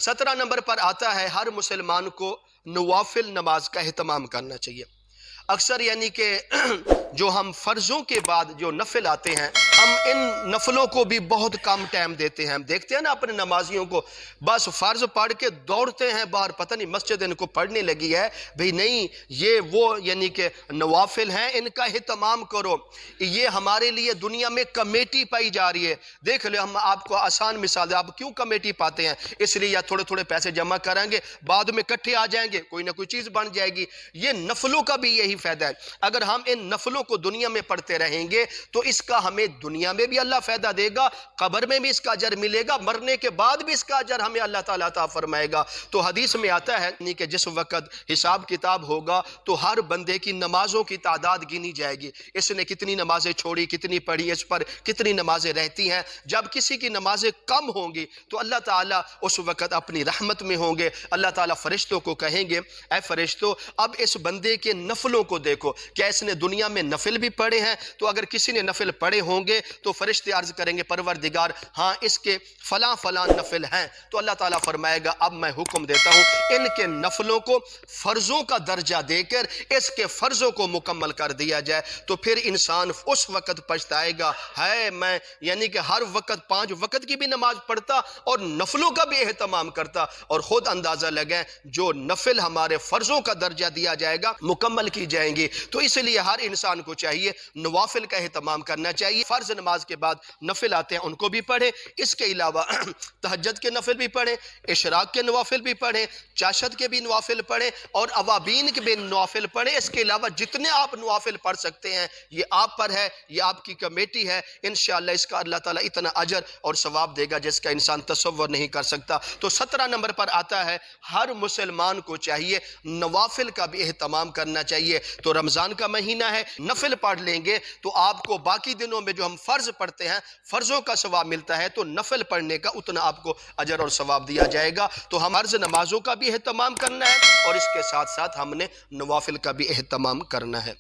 17 number پر آتا ہے ہر مسلمان کو نوافل نماز کا اہتمام کرنا چاہیے۔ اکثر یعنی کہ جو ہم فرضوں کے بعد جو نفل آتے ہیں ہم ان نفلوں کو بھی بہت کم ٹائم دیتے ہیں۔ ہم دیکھتے ہیں نا اپنے نمازیوں کو، بس فرض پڑھ کے دوڑتے ہیں باہر، پتہ نہیں مسجد ان کو پڑھنے لگی ہے۔ بھئی نہیں، یہ وہ یعنی کہ نوافل ہیں، ان کا اہتمام کرو۔ یہ ہمارے لیے دنیا میں کمیٹی پائی جا رہی ہے۔ دیکھ لیں، ہم آپ کو آسان مثال دیں، آپ کیوں کمیٹی پاتے ہیں؟ اس لیے یا تھوڑے تھوڑے پیسے جمع کریں گے، بعد میں اکٹھے آ جائیں گے، کوئی نہ کوئی چیز بن جائے گی۔ یہ نفلوں کا بھی یہی فائدہ ہے۔ اگر ہم ان نفلوں کو دنیا میں پڑھتے رہیں گے تو اس کا ہمیں دنیا میں بھی اللہ فائدہ دے گا، قبر میں بھی اس کا اجر ملے گا، مرنے کے بعد بھی اس کا اجر ہمیں اللہ تعالیٰ عطا فرمائے گا۔ تو حدیث میں آتا ہے کہ جس وقت حساب کتاب ہوگا تو ہر بندے کی نمازوں کی تعداد گنی جائے گی، اس نے کتنی نمازیں چھوڑی، کتنی پڑھی، اس پر کتنی نمازیں رہتی ہیں۔ جب کسی کی نمازیں کم ہوں گی تو اللہ تعالیٰ اس وقت اپنی رحمت میں ہوں گے۔ اللہ تعالیٰ فرشتوں کو کہیں گے، اے فرشتوں اب اس بندے کے نفلوں کو دیکھو، کیا اس نے دنیا میں نفل بھی پڑھے ہیں؟ تو اگر کسی نے نفل پڑھے ہوں گے تو فرشتے عرض کریں گے پروردگار ہاں اس کے فلاں فلاں نفل ہیں۔ تو اللہ تعالیٰ فرمائے گا اب میں حکم دیتا ہوں ان کے نفلوں کو فرضوں کا درجہ دے کر اس کے فرضوں کو مکمل کر دیا جائے۔ تو پھر انسان اس وقت پچھتائے گا، ہے میں یعنی کہ ہر وقت 5 وقت کی بھی نماز پڑھتا اور نفلوں کا بھی اہتمام کرتا۔ اور خود اندازہ لگائیں جو نفل ہمارے فرضوں کا درجہ دیا جائے گا مکمل کی جائیں گی۔ تو اس لیے ہر انسان کو چاہیے نوافل کا اہتمام کرنا چاہیے۔ فرض نماز کے بعد نفل آتے ہیں ان کو بھی پڑھیں، اس کے علاوہ تہجد کے نفل بھی پڑھیں، اشراق کے نوافل بھی پڑھیں، چاشت کے بھی نوافل پڑھیں اور اوابین کے بھی نوافل پڑھیں۔ اس کے علاوہ جتنے آپ نوافل پڑھ سکتے ہیں یہ آپ پر ہے، یہ آپ کی کمیٹی ہے، انشاءاللہ اس کا اللہ تعالیٰ اتنا اجر اور ثواب دے گا جس کا انسان تصور نہیں کر سکتا۔ تو 17 نمبر پر آتا ہے ہر مسلمان کو چاہیے نوافل کا بھی اہتمام کرنا چاہیے۔ تو رمضان کا مہینہ ہے، نفل پڑھ لیں گے تو آپ کو باقی دنوں میں جو ہم فرض پڑھتے ہیں فرضوں کا ثواب ملتا ہے، تو نفل پڑھنے کا اتنا آپ کو اجر اور ثواب دیا جائے گا۔ تو ہم فرض نمازوں کا بھی اہتمام کرنا ہے اور اس کے ساتھ ساتھ ہم نے نوافل کا بھی اہتمام کرنا ہے۔